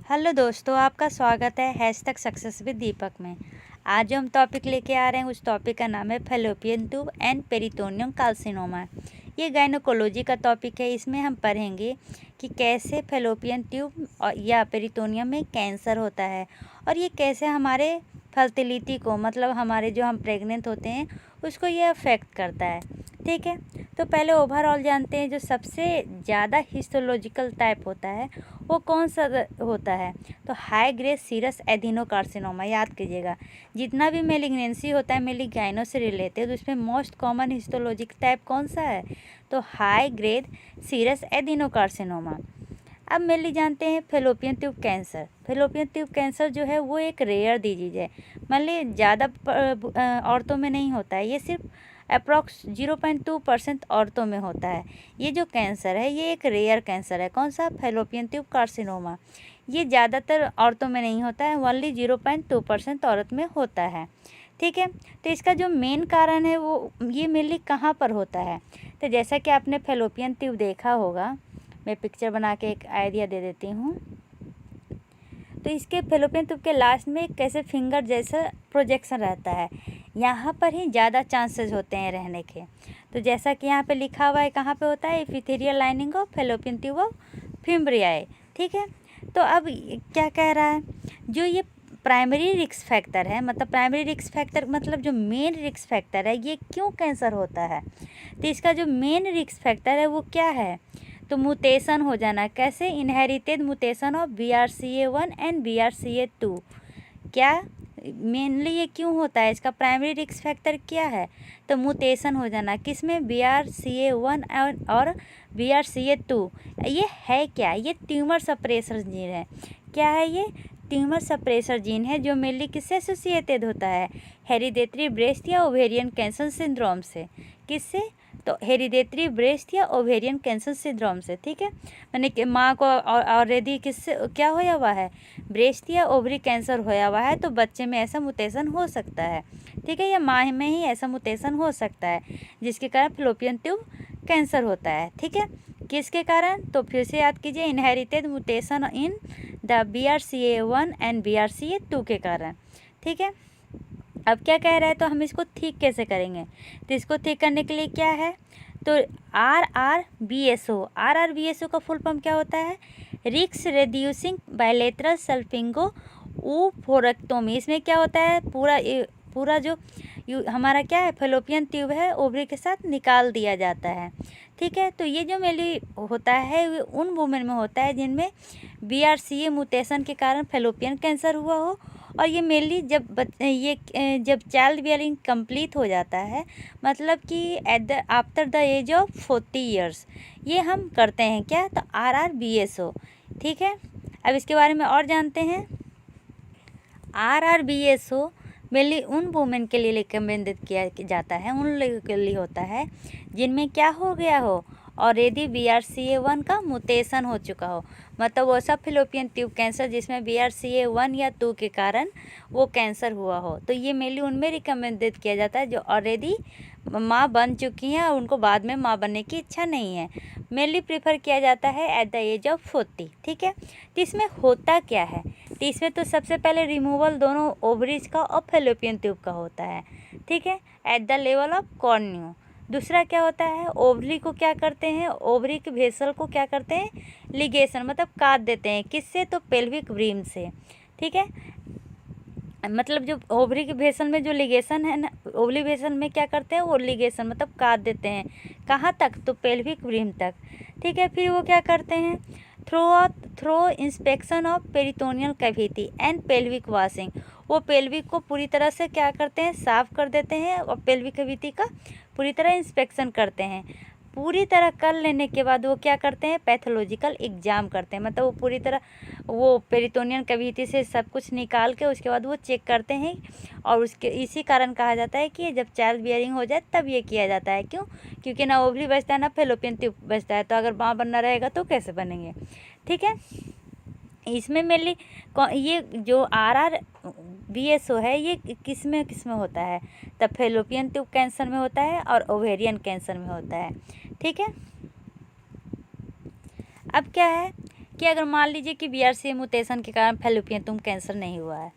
Hello दोस्तों, आपका स्वागत है हैशटैग सक्सेस विद दीपक में। आज जो हम टॉपिक लेके आ रहे हैं उस टॉपिक का नाम है fallopian tube and peritoneum carcinoma. ये गायनोकोलॉजी का टॉपिक है। इसमें हम पढ़ेंगे कि कैसे फैलोपियन ट्यूब या पेरिटोनियम में कैंसर होता है और ये कैसे हमारे फर्टिलिटी को, मतलब हमारे जो हम प्रेग्नेंट होते हैं उसको ये अफेक्ट करता है। ठीक है, तो पहले ओवरऑल जानते हैं जो सबसे ज़्यादा हिस्टोलॉजिकल टाइप होता है वो कौन सा होता है। तो हाई ग्रेड सीरस एडिनोकार्सिनोमा, याद कीजिएगा। जितना भी मेलिग्नेंसी होता है मेनली गायनो से रिलेटेड, उसमें मोस्ट कॉमन हिस्टोलॉजिक टाइप कौन सा है, तो हाई ग्रेड सीरस एडिनोकार्सिनोमा। अब मेनली जानते हैं fallopian tube cancer. Fallopian tube cancer जो है वो एक रेयर डिजीज है, मतलब ज़्यादा औरतों में नहीं होता है, ये सिर्फ अप्रॉक्स 0.2% औरतों में होता है। ये जो कैंसर है ये एक रेयर कैंसर है। कौन सा, फैलोपियन ट्यूब कार्सिनोमा। ये ज़्यादातर औरतों में नहीं होता है, ओनली 0.2% औरत में होता है। ठीक है, तो इसका जो मेन कारण है वो ये मेनली कहाँ पर होता है। तो जैसा कि आपने फैलोपियन ट्यूब देखा होगा, मैं पिक्चर बना के एक आइडिया दे देती हूँ। तो इसके फैलोपियन ट्यूब के लास्ट में कैसे फिंगर जैसा प्रोजेक्शन रहता है, यहाँ पर ही ज़्यादा चांसेस होते हैं रहने के। तो जैसा कि यहाँ पे लिखा हुआ है कहाँ पे होता है, epithelial lining of fallopian tube of fimbriae. ठीक है, तो अब क्या कह रहा है, जो ये प्राइमरी रिस्क फैक्टर है, मतलब प्राइमरी रिस्क फैक्टर मतलब जो मेन रिस्क फैक्टर है, ये क्यों कैंसर होता है। तो इसका जो मेन रिस्क फैक्टर है वो क्या है, तो म्यूटेशन हो जाना। कैसे, inherited mutation of BRCA1 and BRCA2। क्या मेनली ये क्यों होता है, इसका प्राइमरी रिस्क फैक्टर क्या है, तो म्यूटेशन हो जाना। किसमें, BRCA1 और BRCA2। ये है क्या, ये ट्यूमर सप्रेसर जीन है। क्या है ये, ट्यूमर सप्रेसर जीन है, जो मेनली किससे एसोसिएटेड होता है, हेरिडेटरी ब्रेस्ट या ओवेरियन कैंसर सिंड्रोम से। किससे, तो हेरिडेटरी ब्रेस्ट या ओवेरियन कैंसर सिंड्रोम से। ठीक है, मैंने कि माँ को ऑलरेडी किससे क्या होया हुआ है, ब्रेस्ट या ओवरी कैंसर होया हुआ है, तो बच्चे में ऐसा म्यूटेशन हो सकता है। ठीक है, या माँ में ही ऐसा म्यूटेशन हो सकता है जिसके कारण फैलोपियन ट्यूब कैंसर होता है। ठीक है, किसके कारण, तो फिर से याद कीजिए, inherited mutation in the BRCA1 and BRCA2 के कारण। ठीक है, अब क्या कह रहा है, तो हम इसको ठीक कैसे करेंगे, तो इसको ठीक करने के लिए क्या है, तो RRBSO का फुल फॉर्म क्या होता है, रिक्स रेड्यूसिंग बायलेटरल सल्फिंगो ऊफोरेक्टोमी। इसमें क्या होता है, पूरा जो हमारा क्या है फैलोपियन ट्यूब है ओवरी के साथ निकाल दिया जाता है। ठीक है, तो ये जो मेनली होता है ये उन वुमेन में होता है जिनमें BRCA म्यूटेशन के कारण फैलोपियन कैंसर हुआ हो, और ये मेनली जब चाइल्ड बियरिंग कंप्लीट हो जाता है, मतलब कि after the age of 40 years, ये हम करते हैं क्या, तो RRBSO। ठीक है, अब इसके बारे में और जानते हैं। RRBSO मेनली उन वुमेन के लिए रिकमेंडेड किया जाता है, उन लोगों के लिए होता है जिनमें क्या हो गया हो, ऑलरेडी BRCA1 का म्यूटेशन हो चुका हो, मतलब वो सब फैलोपियन ट्यूब कैंसर जिसमें BRCA1 या 2 के कारण वो कैंसर हुआ हो, तो ये मेनली उनमें रिकमेंडेड किया जाता है जो ऑलरेडी माँ बन चुकी हैं और उनको बाद में माँ बनने की इच्छा नहीं है। मेनली प्रेफर किया जाता है एट द एज ऑफ 40। ठीक है, तो इसमें होता क्या है, तो इसमें तो सबसे पहले रिमूवल दोनों ओवरीज का और फैलोपियन ट्यूब का होता है। ठीक है, एट द लेवल ऑफ कॉर्नियो। दूसरा क्या होता है, ओवरी को क्या करते हैं, ओवरी के वेसल को क्या करते हैं, लिगेशन मतलब काट देते हैं। किससे, तो पेल्विक ब्रीम से। ठीक है, मतलब जो ओवरी के वेसल में जो लिगेशन है ना, ओवरी वेसल में क्या करते हैं, वो लिगेशन मतलब काट देते हैं। कहाँ तक, तो पेल्विक ब्रीम तक। ठीक है, फिर वो क्या करते हैं, through inspection of peritoneal cavity and pelvic washing. वो पेल्विक को पूरी तरह से क्या करते हैं, साफ कर देते हैं और पेल्विक कैविटी का पूरी तरह इंस्पेक्शन करते हैं। पूरी तरह कर लेने के बाद वो क्या करते हैं, पैथोलॉजिकल एग्जाम करते हैं, मतलब वो पूरी तरह वो पेरिटोनियल कैविटी से सब कुछ निकाल के उसके बाद वो चेक करते हैं। और उसके इसी कारण कहा जाता है कि जब चाइल्ड बियरिंग हो जाए तब ये किया जाता है। क्यों, क्योंकि ना ओवरी बचता है ना फैलोपियन ट्यूब बचता है, तो अगर माँ बनना रहेगा तो कैसे बनेंगे। ठीक है, इसमें मेनली ये जो RRBSO है ये किस में होता है, तब फैलोपियन ट्यूब कैंसर में होता है और ओवेरियन कैंसर में होता है। ठीक है, अब क्या है कि अगर मान लीजिए कि BRCA म्यूटेशन के कारण फैलोपियन ट्यूब कैंसर नहीं हुआ है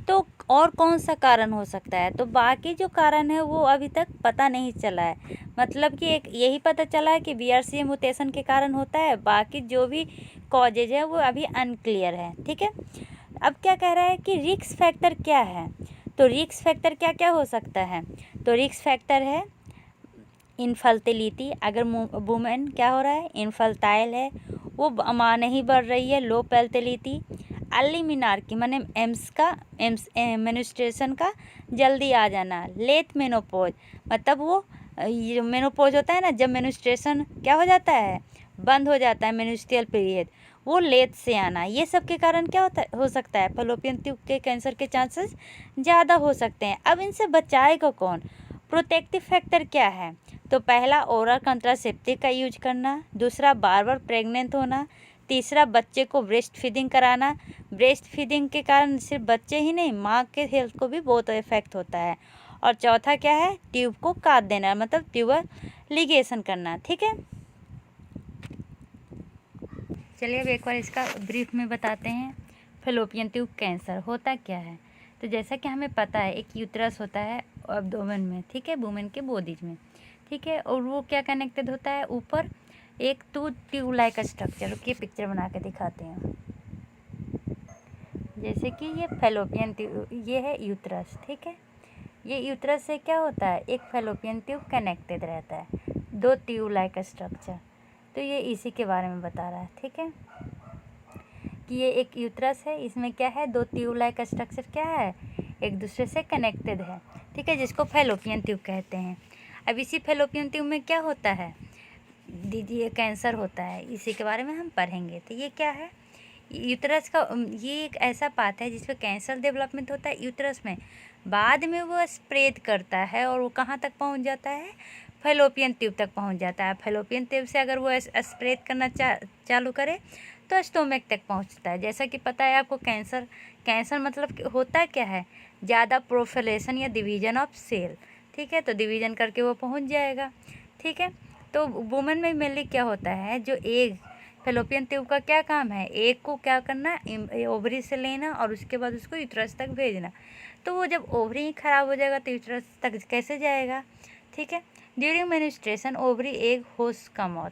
तो और कौन सा कारण हो सकता है, तो बाकी जो कारण है वो अभी तक पता नहीं चला है। मतलब कि एक यही पता चला है कि BRCA म्यूटेशन के कारण होता है, बाकी जो भी कॉजेज है वो अभी अनक्लियर है। ठीक है, अब क्या कह रहा है कि रिस्क फैक्टर क्या है, तो रिस्क फैक्टर क्या क्या हो सकता है, तो रिस्क फैक्टर है इनफर्टिलिटी, अगर वुमेन क्या हो रहा है इनफर्टाइल है, वो माँ नहीं बढ़ रही है, लो फर्टिलिटी, अर्ली मिनार्की माने मेंस्ट्रुएशन का जल्दी आ जाना, लेट मेनोपॉज मतलब वो ये मेनोपॉज होता है ना, जब मेंस्ट्रुएशन क्या हो जाता है बंद हो जाता है मेंस्ट्रुअल पीरियड, वो लेट से आना, ये सब के कारण क्या हो सकता है फैलोपियन ट्यूब के कैंसर के चांसेस ज़्यादा हो सकते हैं। अब इनसे बचाएगा कौन, प्रोटेक्टिव फैक्टर क्या है, तो पहला ओरल कंट्रासेप्टिव का यूज करना, दूसरा बार बार प्रेग्नेंट होना, तीसरा बच्चे को ब्रेस्ट फीडिंग कराना, ब्रेस्ट फीडिंग के कारण सिर्फ बच्चे ही नहीं माँ के हेल्थ को भी बहुत इफेक्ट होता है, और चौथा क्या है ट्यूब को काट देना मतलब ट्यूबर लिगेशन करना। ठीक है, चलिए अब एक बार इसका ब्रीफ में बताते हैं फैलोपियन ट्यूब कैंसर होता क्या है। तो जैसा कि हमें पता है एक यूट्रस होता है एब्डोमेन में, ठीक है, वुमेन के बॉडीज में, ठीक है, और वो क्या कनेक्टेड होता है ऊपर एक ट्यूब लाइक स्ट्रक्चर की पिक्चर बना के दिखाते हैं। जैसे कि ये फैलोपियन ट्यूब, ये है यूट्रस, ठीक है, ये यूट्रस से क्या होता है एक फैलोपियन ट्यूब कनेक्टेड रहता है, दो ट्यूब लाइक स्ट्रक्चर, तो ये इसी के बारे में बता रहा है। ठीक है, कि ये एक यूट्रस है, इसमें क्या है दो ट्यूब लाइक स्ट्रक्चर क्या है एक दूसरे से कनेक्टेड है, ठीक है, जिसको फैलोपियन ट्यूब कहते हैं। अब इसी फैलोपियन ट्यूब में क्या होता है दीदी, ये कैंसर होता है, इसी के बारे में हम पढ़ेंगे। तो ये क्या है यूट्रस का, ये एक ऐसा पार्ट है जिसमें कैंसर डेवलपमेंट होता है यूट्रस में, बाद में वो स्प्रेड करता है और वो कहाँ तक पहुँच जाता है फैलोपियन ट्यूब तक पहुँच जाता है। फैलोपियन ट्यूब से अगर वो स्प्रेड करना चालू करे तो स्टोमक तक पहुँचता है। जैसा कि पता है आपको कैंसर मतलब होता क्या है ज़्यादा प्रोफिलेशन या डिवीजन ऑफ सेल, ठीक है, तो डिवीजन करके वो पहुँच जाएगा। ठीक है, तो वुमेन में मेनली क्या होता है जो एग, फैलोपियन ट्यूब का क्या काम है एग को क्या करना ओवरी से लेना और उसके बाद उसको यूट्रस तक भेजना, तो वो जब ओवरी ही ख़राब हो जाएगा तो यूट्रस तक कैसे जाएगा। ठीक है, during menstruation ovary egg host come out,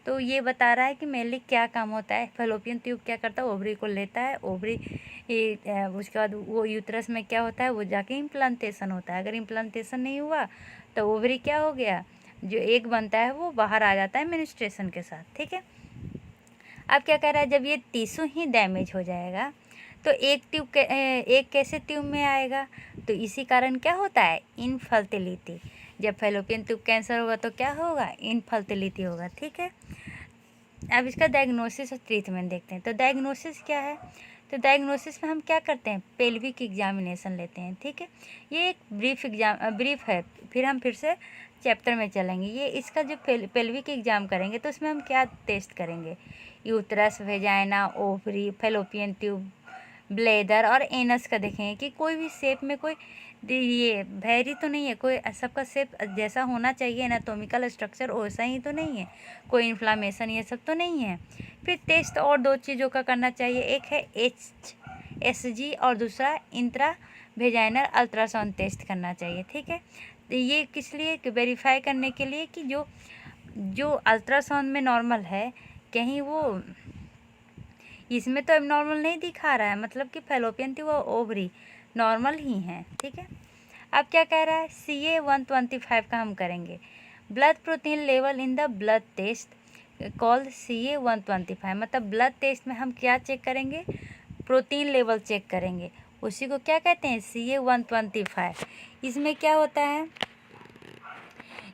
तो ये बता रहा है कि मेनली क्या काम होता है फैलोपियन ट्यूब क्या करता है ओवरी को लेता है, ओवरी उसके बाद वो यूट्रस में क्या होता है वो जाके इम्प्लांटेशन होता है, अगर इम्प्लांटेशन नहीं हुआ तो ओवरी क्या हो गया जो एग बनता है वो बाहर आ जाता है मेन्स्ट्रुएशन के साथ। ठीक है, अब क्या कह रहा है जब ये टिश्यू ही डैमेज हो जाएगा तो एक कैसे ट्यूब में आएगा, तो इसी कारण क्या होता है इनफर्टिलिटी, जब फैलोपियन ट्यूब कैंसर होगा तो क्या होगा इनफर्टिलिटी होगा। ठीक है, अब इसका डायग्नोसिस और ट्रीटमेंट देखते हैं। तो डायग्नोसिस क्या है, तो डायग्नोसिस में हम क्या करते हैं पेल्विक एग्जामिनेशन लेते हैं। ठीक है, ये एक ब्रीफ है, फिर हम फिर से चैप्टर में चलेंगे। ये इसका जो पेल्विक एग्जाम करेंगे तो उसमें हम क्या टेस्ट करेंगे uterus, vagina, ovary, fallopian tube, bladder और एनस का देखेंगे कि कोई भी शेप में कोई ये वेरी तो नहीं है, कोई सबका शेप जैसा होना चाहिए एनाटॉमिकल स्ट्रक्चर वैसा ही तो नहीं है, कोई इन्फ्लामेशन ये सब तो नहीं है। फिर टेस्ट और दो चीज़ों का करना चाहिए, एक है HSG और दूसरा इंट्रा वेजाइनल अल्ट्रासाउंड टेस्ट करना चाहिए। ठीक है, तो ये किस लिए वेरीफाई करने के लिए कि जो अल्ट्रासाउंड में नॉर्मल है कहीं वो इसमें तो एबनॉर्मल नहीं दिखा रहा है, मतलब कि फैलोपियन ट्यूब और ओवरी नॉर्मल ही हैं। ठीक है, अब क्या कह रहा है CA-125 का हम करेंगे, blood protein level in the blood test called CA-125, मतलब ब्लड टेस्ट में हम क्या चेक करेंगे प्रोटीन लेवल चेक करेंगे, उसी को क्या कहते हैं CA-125। इसमें क्या होता है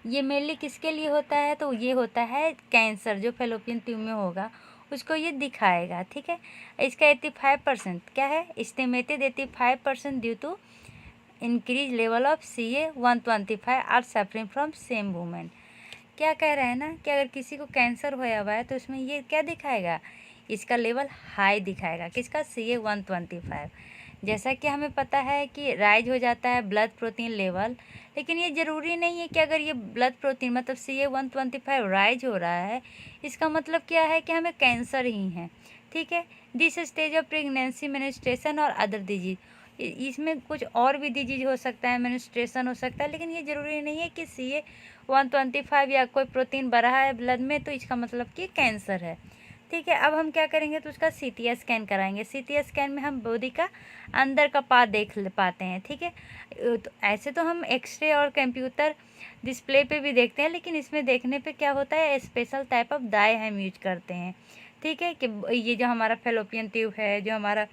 ये मेनली किसके लिए होता है, तो ये होता है कैंसर जो फैलोपियन ट्यूब में होगा उसको ये दिखाएगा। ठीक है, इसका 85% क्या है estimated 85% due to increase level of CA-125 are suffering from same women. क्या कह रहे हैं ना कि अगर किसी को कैंसर होया हुआ है तो उसमें ये क्या दिखाएगा इसका लेवल हाई दिखाएगा, किसका CA-125। जैसा कि हमें पता है कि राइज हो जाता है ब्लड प्रोटीन लेवल, लेकिन ये ज़रूरी नहीं है कि अगर ये ब्लड प्रोटीन मतलब CA-125 राइज हो रहा है इसका मतलब क्या है कि हमें कैंसर ही है। ठीक है। This stage of pregnancy, menstruation और अदर डिजीज, इसमें कुछ और भी डिजीज हो सकता है, मेंस्ट्रुएशन हो सकता है, लेकिन ये ज़रूरी नहीं है कि CA 125 या कोई प्रोटीन बढ़ा है ब्लड में तो इसका मतलब कि कैंसर है। ठीक है, अब हम क्या करेंगे तो उसका CT स्कैन कराएंगे। CT स्कैन में हम बॉडी का अंदर का पार्ट देख पाते हैं। ठीक है, तो ऐसे तो हम एक्सरे और कंप्यूटर डिस्प्ले पे भी देखते हैं, लेकिन इसमें देखने पे क्या होता है, स्पेशल टाइप ऑफ डाई हम यूज करते हैं। ठीक है, कि ये जो हमारा फेलोपियन ट्यूब है, जो हमारा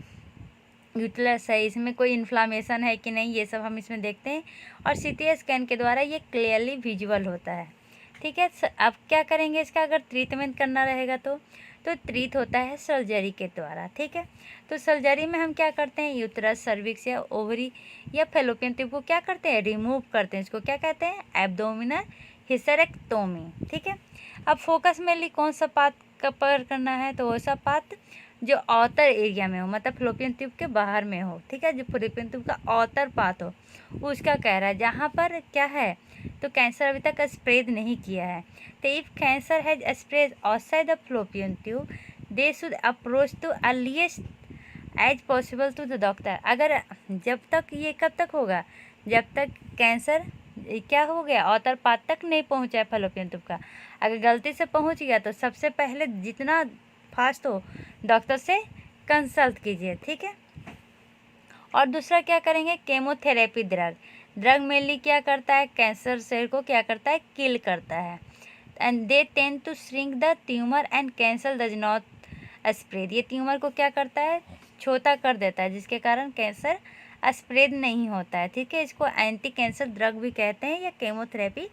यूटरस है, इसमें कोई इन्फ्लामेशन है कि नहीं, ये सब हम इसमें देखते हैं और CT स्कैन के द्वारा ये क्लियरली विजुअल होता है। ठीक है, अब क्या करेंगे इसका, अगर ट्रीटमेंट करना रहेगा तो ट्रीट होता है सर्जरी के द्वारा। ठीक है, तो सर्जरी में हम क्या करते हैं, यूटरस, सर्विक्स या ओवरी या फेलोपियन ट्यूब को क्या करते हैं, रिमूव करते हैं। इसको क्या कहते हैं, एब्डोमिनल हिस्टेरेक्टोमी। ठीक है, अब फोकस मेनली कौन सा पार्ट का पर करना है, तो वैसा पार्ट जो आउटर एरिया में हो, मतलब फेलोपियन ट्यूब के बाहर में हो। ठीक है, जो फेलोपियन ट्यूब का आउटर पार्ट हो उसका कह रहा है, जहाँ पर क्या है तो कैंसर अभी तक स्प्रेड नहीं किया है। तो if cancer has spread outside the fallopian tube they should approach to earliest as possible to the doctor. अगर जब तक ये कब तक होगा, जब तक कैंसर क्या हो गया, आउटर पार्ट तक नहीं पहुंचा है फेलोपियन ट्यूब का। अगर गलती से पहुंच गया तो सबसे पहले जितना फास्ट हो डॉक्टर से कंसल्ट कीजिए। ठीक है, और दूसरा क्या करेंगे, केमोथेरेपी ड्रग मेनली क्या करता है, कैंसर सेल को क्या करता है, किल करता है। And they tend to shrink the tumour and cancer does not spread. ये ट्यूमर को क्या करता है, छोटा कर देता है, जिसके कारण कैंसर स्प्रेड नहीं होता है। ठीक है, इसको एंटी कैंसर ड्रग भी कहते हैं या केमोथेरेपी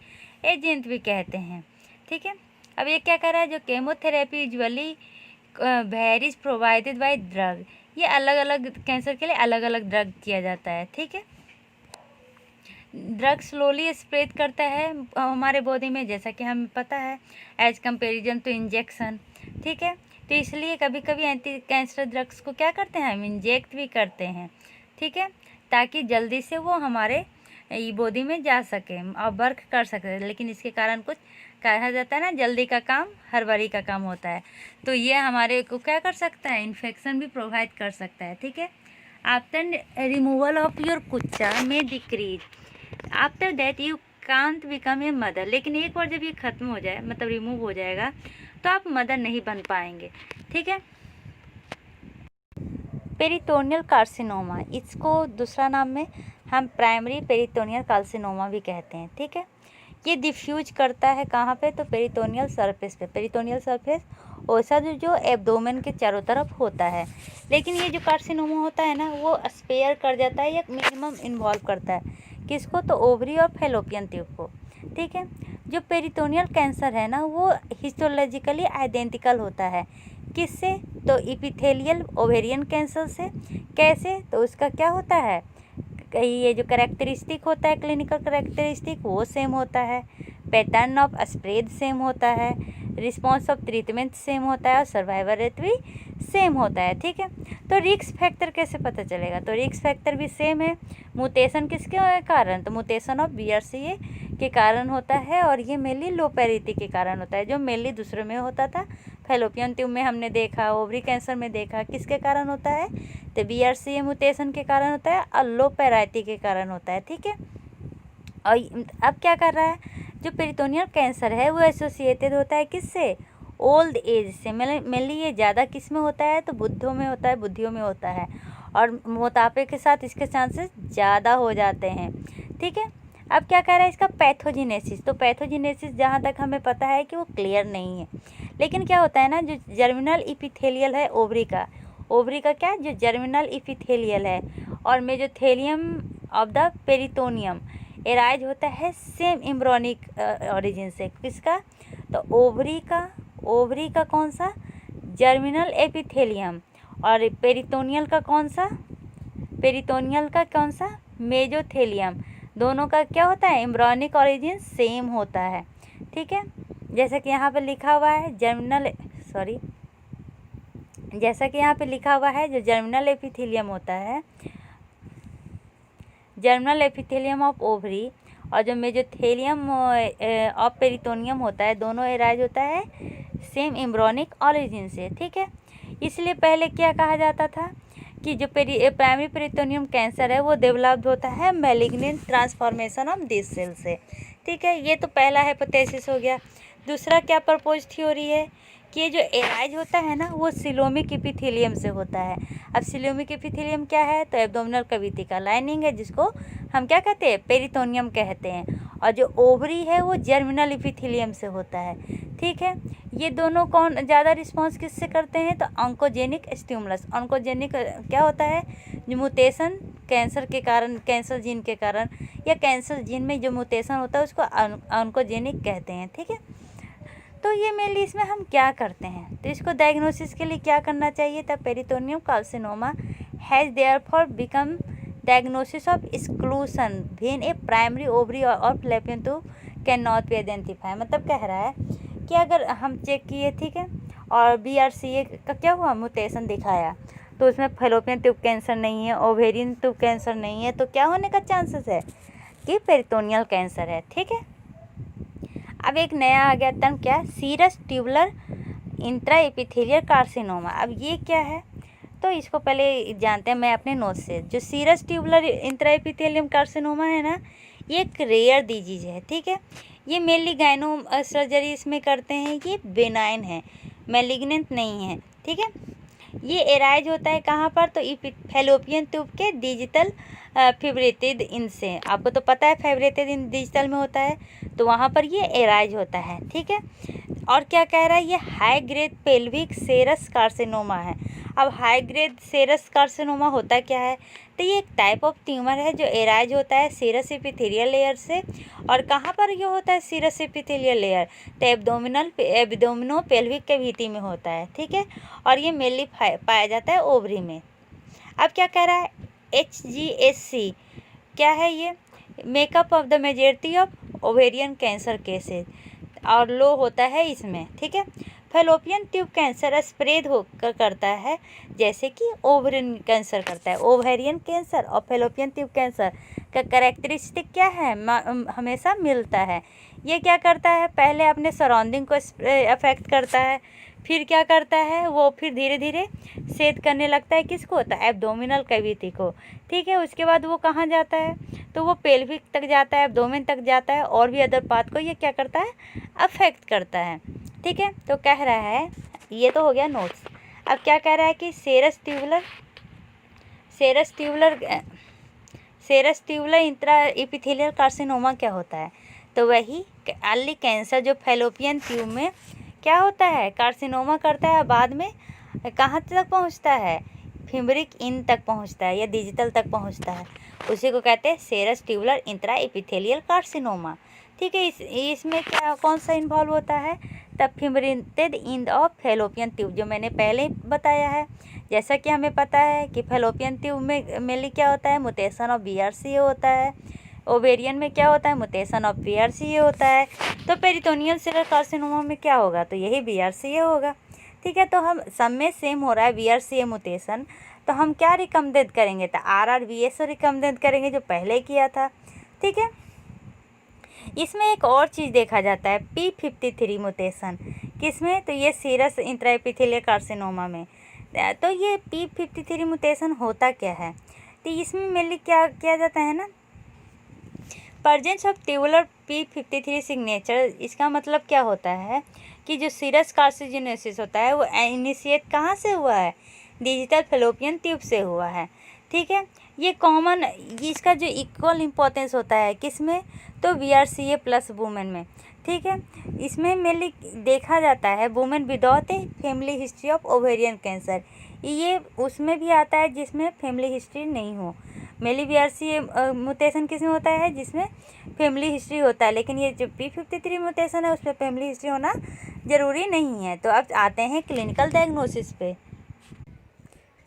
एजेंट भी कहते हैं। ठीक है, अब ये क्या कर रहा है, जो chemotherapy usually varies provided by drug, ये अलग अलग कैंसर के लिए अलग अलग ड्रग किया जाता है। ठीक है, ड्रग स्लोली स्प्रेड करता है हमारे बॉडी में, जैसा कि हमें पता है, एज कंपेरिजन टू इंजेक्शन। ठीक है, तो इसलिए कभी कभी एंटी कैंसर ड्रग्स को क्या करते हैं, हम इंजेक्ट भी करते हैं। ठीक है, ताकि जल्दी से वो हमारे बॉडी में जा सके और वर्क कर सके, लेकिन इसके कारण कुछ कहा जाता है ना, जल्दी का काम हड़बड़ी का काम होता है, तो ये हमारे को क्या कर सकता है, इन्फेक्शन भी प्रोवाइड कर सकता है। ठीक है, आफ्टर रिमूवल ऑफ योर कुच्चा में decrease, after that you can't become a mother. लेकिन एक बार जब ये ख़त्म हो जाए, मतलब रिमूव हो जाएगा, तो आप मदर नहीं बन पाएंगे। ठीक है, पेरिटोनियल कार्सिनोमा, इसको दूसरा नाम में हम प्राइमरी पेरिटोनियल कार्सिनोमा भी कहते हैं। ठीक है, ये डिफ्यूज करता है कहाँ पे, तो पेरिटोनियल सरफेस पे। पेरिटोनियल सरफेस वैसा जो एब्डोमेन के चारों तरफ होता है, लेकिन ये जो कार्सिनोमा होता है ना, वो स्पेयर कर जाता है या मिनिमम इन्वॉल्व करता है किसको, तो ओवरी और फेलोपियन ट्यूब को। ठीक है, जो पेरिटोनियल कैंसर है ना, वो हिस्टोलॉजिकली आइडेंटिकल होता है किससे, तो इपिथेलियल ओवेरियन कैंसर से। कैसे, तो उसका क्या होता है, ये जो करेक्टरिस्टिक होता है, क्लिनिकल करेक्टरिस्टिक, वो सेम होता है, पैटर्न ऑफ स्प्रेड सेम होता है, रिस्पॉन्स ऑफ ट्रीटमेंट सेम होता है और सर्वाइवल रेट भी सेम होता है। ठीक है, तो रिस्क फैक्टर कैसे पता चलेगा, तो रिस्क फैक्टर भी सेम है। म्यूटेशन किसके कारण, तो म्यूटेशन ऑफ BRCA के कारण होता है, और ये मेनली लो पैरिटी के कारण होता है, जो मेनली दूसरे में होता था, फेलोपियन ट्यूब में हमने देखा, ओवरी कैंसर में देखा, किसके कारण होता है, तो BRCA म्यूटेशन के कारण होता है और लो पैरिटी के कारण होता है। ठीक है, और अब क्या कर रहा है, जो पेरिटोनियल कैंसर है वो एसोसिएटेड होता है किससे, ओल्ड एज से। मेनली ये ज़्यादा किस में होता है, तो बुद्धों में होता है, बुद्धियों में होता है, और मोटापे के साथ इसके चांसेस ज़्यादा हो जाते हैं। ठीक है, अब क्या कह रहा है इसका पैथोजिनेसिस, तो पैथोजिनेसिस जहाँ तक हमें पता है कि वो क्लियर नहीं है, लेकिन क्या होता है ना, जो जर्मिनल इपिथेलियल है ओवरी का क्या, जो जर्मिनल इपिथेलियल है और मेजोथेलियम ऑफ द पेरिटोनियम एराइज होता है सेम एम्ब्रियोनिक ओरिजिन से। किसका, तो ओवरी का कौन सा, जर्मिनल एपिथेलियम, और पेरिटोनियल का कौन सा, मेजोथेलियम। दोनों का क्या होता है, एम्ब्रियोनिक ओरिजिन सेम होता है। ठीक है, जैसा कि यहाँ पे लिखा हुआ है जो जर्मिनल एपिथेलियम होता है, जर्मिनल एपिथेलियम ऑफ ओवरी, और जो मेजोथेलियम ऑफ पेरिटोनियम होता है, दोनों एराइज होता है सेम एम्ब्रियोनिक ओरिजिन से। ठीक है, इसलिए पहले क्या कहा जाता था कि जो प्राइमरी पेरिटोनियम कैंसर है वो डेवलप्ड होता है malignant transformation of this cell से। ठीक है, ये तो पहला हाइपोथेसिस हो गया। दूसरा क्या प्रपोज थ्योरी है कि ये जो एराइज होता है ना वो सिलोमिक एपिथेलियम से होता है। अब सिलोमिक एपिथेलियम क्या है, तो एब्डोमिनल कैविटी का लाइनिंग है जिसको हम क्या कहते हैं, पेरिटोनियम कहते हैं। और जो ओवरी है वो जर्मिनल एपिथेलियम से होता है। ठीक है, ये दोनों कौन ज़्यादा रिस्पॉन्स किससे करते हैं, तो ऑन्कोजेनिक स्टिमुलस। ऑन्कोजेनिक क्या होता है, जो म्यूटेशन कैंसर के कारण, कैंसर जीन के कारण या कैंसर जीन में जो म्यूटेशन होता है उसको ऑन्कोजेनिक कहते हैं। ठीक है, तो ये मेनली इसमें हम क्या करते हैं, तो इसको डायग्नोसिस के लिए क्या करना चाहिए, तब peritoneum carcinoma has therefore become diagnosis of exclusion when a primary ovary और fallopian tube can not be identify. मतलब कह रहा है कि अगर हम चेक किए, ठीक है, और BRCA का क्या हुआ, म्यूटेशन दिखाया, तो उसमें फैलोपियन ट्यूब कैंसर नहीं है, ओवेरियन ट्यूब कैंसर नहीं है, तो क्या होने का चांसेस है कि पेरिटोनियल कैंसर है। ठीक है, अब एक नया आ गया टर्म, क्या, serous tubular intra epithelial carcinoma. अब ये क्या है, तो इसको पहले जानते हैं मैं अपने नोट से। जो serous tubular intra epithelium carcinoma है ना, ये एक रेयर डिजीज है। ठीक है, ये मेनली गायनो सर्जरी इसमें करते हैं, ये बेनाइन है, मैलिग्नेंट नहीं है। ठीक है, ये एराइज होता है कहाँ पर, तो फैलोपियन ट्यूब के डिजिटल फिब्रेटेड इन से। आपको तो पता है फिब्रेटेड इन डिजिटल में होता है, तो वहाँ पर ये एराइज होता है। ठीक है, और क्या कह रहा है, ये हाई ग्रेड पेल्विक सेरस कार्सिनोमा है। अब हाई ग्रेड सेरस कार्सिनोमा होता क्या है, तो ये एक टाइप ऑफ ट्यूमर है जो एराइज होता है सीरस एपिथेलियल लेयर से। और कहाँ पर ये होता है सीरस एपिथेलियल लेयर, तो एब्डोमिनो पेल्विक कैविटी में होता है। ठीक है, और ये मेनली पाया जाता है ओवरी में। अब क्या कह रहा है, HGHC क्या है, ये makeup of the majority of ovarian cancer cases, और लो होता है इसमें। ठीक है, फैलोपियन ट्यूब कैंसर स्प्रेड होकर करता है जैसे कि ओवेरियन कैंसर करता है। ओवेरियन कैंसर और फैलोपियन ट्यूब कैंसर का कैरेक्टरिस्टिक क्या है, हमेशा मिलता है। ये क्या करता है, पहले अपने सराउंडिंग को अफेक्ट करता है, फिर क्या करता है वो, फिर धीरे धीरे सेद करने लगता है, किसको होता है, एब्डोमिनल कैविटी को। ठीक है, उसके बाद वो कहाँ जाता है, तो वो पेल्विक तक जाता है, एब्डोमेन तक जाता है, और भी अदर पार्ट को ये क्या करता है, अफेक्ट करता है। ठीक है, तो कह रहा है, ये तो हो गया नोट्स। अब क्या कह रहा है कि सेरस ट्यूबुलर इंट्रा एपिथेलियल कार्सिनोमा क्या होता है, तो वही अर्ली कैंसर जो फैलोपियन ट्यूब में क्या होता है, कार्सिनोमा करता है, बाद में कहाँ तक पहुँचता है, फिम्ब्रिक इन तक पहुँचता है या डिजिटल तक पहुँचता है, उसी को कहते हैं सेरस ट्यूबुलर इंट्रा एपिथेलियल कार्सिनोमा। ठीक है, इसमें क्या कौन सा इन्वॉल्व होता है, तब फिम्ब्रेटेड इंड ऑफ फैलोपियन ट्यूब, जो मैंने पहले ही बताया है। जैसा कि हमें पता है कि फैलोपियन ट्यूब में मेनली क्या होता है, म्यूटेशन ऑफ BRCA होता है। ओवेरियन में क्या होता है, म्यूटेशन ऑफ BRCA होता है। तो पेरिटोनियल सेलर कार्सिनोमा में क्या होगा, तो यही BRCA होगा। ठीक है, तो हम सब में सेम हो रहा है BRCA म्यूटेशन, तो हम क्या रिकमेंडेड करेंगे, तो RRBS रिकमेंडेड करेंगे जो पहले किया था। ठीक है, इसमें एक और चीज़ देखा जाता है, P53 म्यूटेशन, किसमें, तो ये सीरस इंट्रा एपिथेलियल कार्सिनोमा में। तो ये P53 म्यूटेशन होता क्या है, तो इसमें मेनली क्या किया जाता है ना, presence of tubular P53 signature. इसका मतलब क्या होता है कि जो सीरस कार्सिनोसिस होता है वो इनिशिएट कहाँ से हुआ है, डिजिटल फैलोपियन ट्यूब से हुआ है। ठीक है, ये कॉमन, इसका जो इक्वल इम्पोर्टेंस होता है किसमें, तो BRCA प्लस वुमेन में। ठीक है, इसमें मेनली देखा जाता है women without a family history of ovarian cancer, ये उसमें भी आता है जिसमें फैमिली हिस्ट्री नहीं हो। मेनली BRCA म्यूटेशन किसमें होता है, जिसमें फैमिली हिस्ट्री होता है, लेकिन ये जो P53 म्यूटेशन है उसमें फैमिली हिस्ट्री होना ज़रूरी नहीं है। तो अब आते हैं क्लिनिकल डायग्नोसिस पे।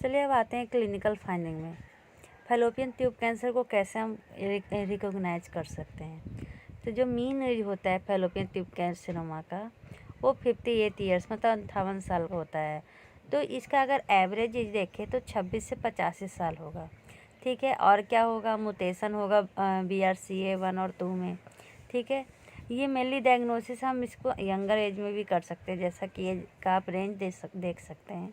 चलिए अब आते हैं क्लिनिकल फाइंडिंग में। फैलोपियन ट्यूब कैंसर को कैसे हम रिकॉग्नाइज कर सकते हैं, तो जो मीन एज होता है फैलोपियन ट्यूब कैंसरोमा का वो 58 ईयर्स मतलब 58 साल का होता है। तो इसका अगर एवरेज एज देखें तो 26 से 85 साल होगा। ठीक है, और क्या होगा, म्यूटेशन होगा BRCA 1 और 2 में। ठीक है, ये मेनली डायग्नोसिस हम इसको यंगर एज में भी कर सकते हैं, जैसा कि एज का आप रेंज देख सकते हैं।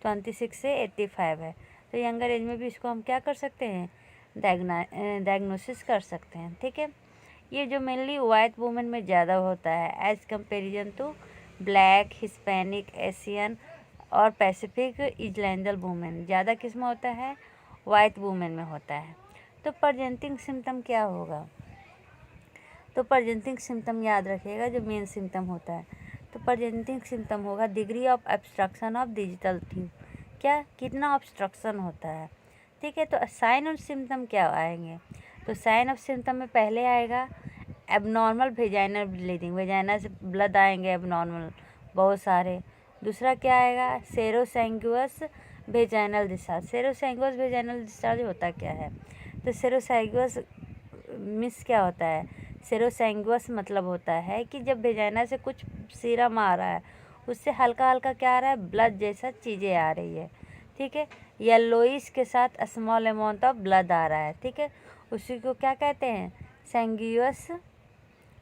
26 से 85 है। तो यंगर एज में भी इसको हम क्या कर सकते हैं, डायग्नोसिस कर सकते हैं। ठीक है, ये जो मेनली वाइट वुमेन में ज़्यादा होता है as comparison to black, Hispanic, Asian और पैसिफिक इजलैंडल वुमेन। ज़्यादा किस में होता है, वाइट वुमेन में होता है। तो प्रेजेंटिंग सिम्टम क्या होगा, तो प्रेजेंटिंग सिम्टम याद रखिएगा जो मेन सिम्टम होता है। तो प्रेजेंटिंग सिम्टम होगा degree of obstruction of digital tube, क्या कितना ऑब्स्ट्रक्शन होता है। ठीक है, तो साइन और सिम्टम क्या आएंगे, तो साइन ऑफ सिम्टम में पहले आएगा एबनॉर्मल वेजाइनल ब्लीडिंग, वेजाइना से ब्लड आएंगे एबनॉर्मल बहुत सारे। दूसरा क्या आएगा, सेरोसैंगुअस वेजाइनल डिस्चार्ज। सेरोसैंगुअस वेजाइनल डिस्चार्ज होता क्या है, तो सेरोसैंगुअस मिस क्या होता है, सेरोसैंगुअस मतलब होता है कि जब वेजाइना से कुछ सीरम आ रहा है उससे हल्का हल्का क्या आ रहा है, ब्लड जैसा चीज़ें आ रही है। ठीक है, येलोइश के साथ स्मॉल अमाउंट ऑफ ब्लड आ रहा है। ठीक है, उसी को क्या कहते हैं, सैंगुअस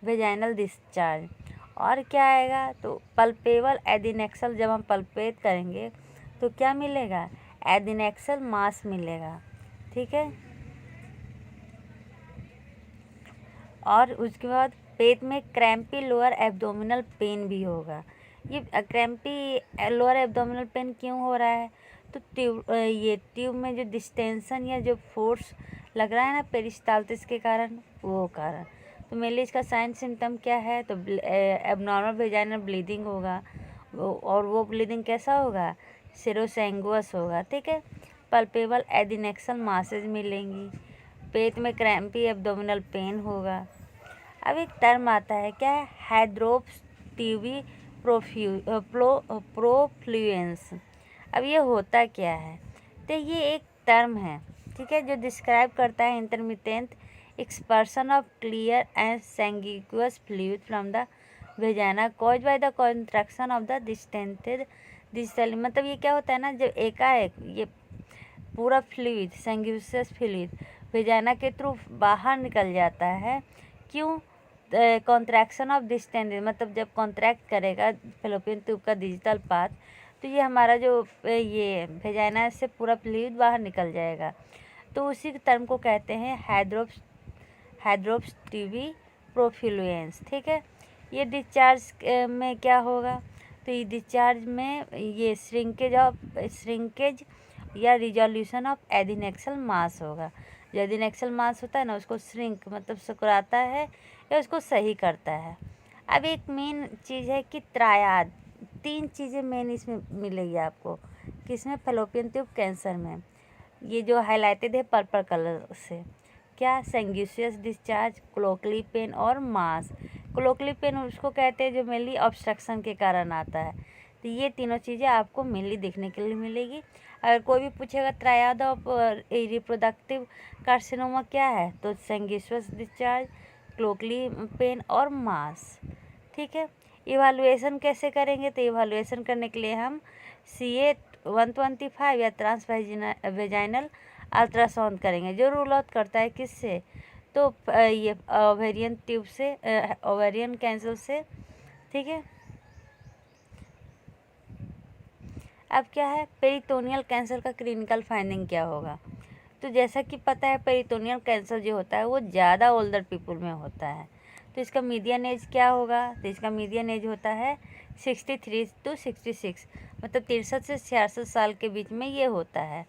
वेजाइनल डिस्चार्ज। और क्या आएगा, तो पल्पेबल एडिनेक्सल, जब हम पल्पेट करेंगे तो क्या मिलेगा, एडिनेक्सल मास मिलेगा। ठीक है, और उसके बाद पेट में क्रैम्पी लोअर एब्डोमिनल पेन भी होगा। ये क्रैम्पी लोअर एब्डोमिनल पेन क्यों हो रहा है, तो ये ट्यूब में जो डिस्टेंशन या जो फोर्स लग रहा है ना पेरिस्टाल्टिस के कारण, वो कारण। तो मेनली इसका साइन सिम्टम क्या है, तो एबनॉर्मल वेजाइनल ब्लीडिंग होगा, और वो ब्लीडिंग कैसा होगा, सेरोसैंगुअस होगा। ठीक है, पल्पेबल एडिनेक्सल मासेज मिलेंगी, पेट में क्रैम्पी एब्डोमिनल पेन होगा। अब एक टर्म आता है क्या है, हाइड्रोप्स टीवी प्रोफ्लुएंस। अब ये होता क्या है, तो ये एक टर्म है, ठीक है, जो डिस्क्राइब करता है intermittent expulsion of clear and sanguineous fluid from the vagina caused by the contraction of the distended digital. मतलब ये क्या होता है ना, जब एकाएक ये पूरा फ्लूइड सैंगिक्वस फ्लूइड वेजाइना के थ्रू बाहर निकल जाता है, क्यों, कॉन्ट्रैक्शन ऑफ डिस्टेंस, मतलब जब कॉन्ट्रैक्ट करेगा फैलोपियन ट्यूब का डिजिटल पाथ, तो ये हमारा जो ये वेजाइना से पूरा फ्लूइड बाहर निकल जाएगा। तो उसी टर्म को कहते हैं हाइड्रोप्स टीवी प्रोफ्लुएंस। ठीक है, ये डिस्चार्ज में क्या होगा, तो ये डिस्चार्ज में ये श्रिंकेज या रिजोल्यूशन ऑफ एडिनेक्सल मास होगा। जो एडिनेक्सल मास होता है ना, उसको श्रिंक मतलब सिकुड़ाता है या उसको सही करता है। अब एक मेन चीज़ है कि ट्रायड, 3 चीज़ें मेन इसमें मिलेगी आपको, किसमें, फैलोपियन ट्यूब कैंसर में। ये जो हाईलाइटेड है पर्पल कलर से, क्या, सैंगुइनस डिस्चार्ज, क्लोकली पेन और मास। क्लोकली पेन उसको कहते हैं जो मेनली ऑब्स्ट्रक्शन के कारण आता है। तो ये तीनों चीज़ें आपको मेनली देखने के लिए मिलेगी। अगर कोई भी पूछेगा ट्रायड ऑफ रिप्रोडक्टिव कार्सिनोमा क्या है, तो सैंगुइनस डिस्चार्ज, क्लोकली पेन और मास। ठीक है, इवालुएशन कैसे करेंगे, तो इवालुएशन करने के लिए हम CA-125 या ट्रांस वेजाइनल अल्ट्रासाउंड करेंगे, जो रूल आउट करता है किससे, तो ये ओवेरियन ट्यूब से, ओवेरियन कैंसर से। ठीक है, अब क्या है, पेरिटोनियल कैंसर का क्लिनिकल फाइंडिंग क्या होगा, तो जैसा कि पता है पेरिटोनियल कैंसर जो होता है वो ज़्यादा ओल्डर पीपल में होता है। तो इसका मीडियन एज क्या होगा, तो इसका मीडियन एज होता है 63 to 66, मतलब 63 से 66 साल के बीच में ये होता है।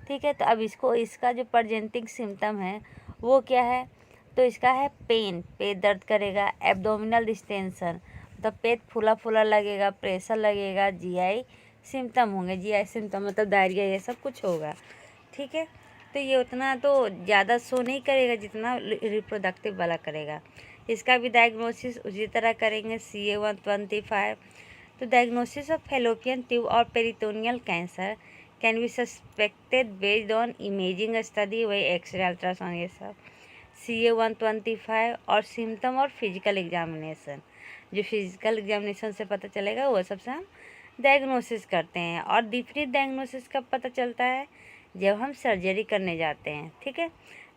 ठीक है, तो अब इसका जो प्रेजेंटिंग सिम्टम है वो क्या है, तो इसका है पेन, पेट दर्द करेगा, एब्डोमिनल डिस्टेंशन मतलब पेट फूला फूला लगेगा, प्रेशर लगेगा, GI सिम्टम होंगे, GI सिम्टम मतलब डायरिया, ये सब कुछ होगा। ठीक है, तो ये उतना तो ज़्यादा शो नहीं करेगा जितना रिप्रोडक्टिव वाला करेगा। इसका भी डायग्नोसिस उसी तरह करेंगे, CA-125। तो डायग्नोसिस ऑफ फैलोपियन ट्यूब और peritoneal cancer can be suspected based on imaging study, वही एक्सरे, अल्ट्रासाउंड, ये सब। CA-125 और सिम्टम और फिजिकल एग्जामिनेशन, जो फिजिकल एग्जामिनेशन से पता चलेगा वो सबसे हम डायग्नोसिस करते हैं। और डिफरेंट डायग्नोसिस कब पता चलता है, जब हम सर्जरी करने जाते हैं। ठीक है,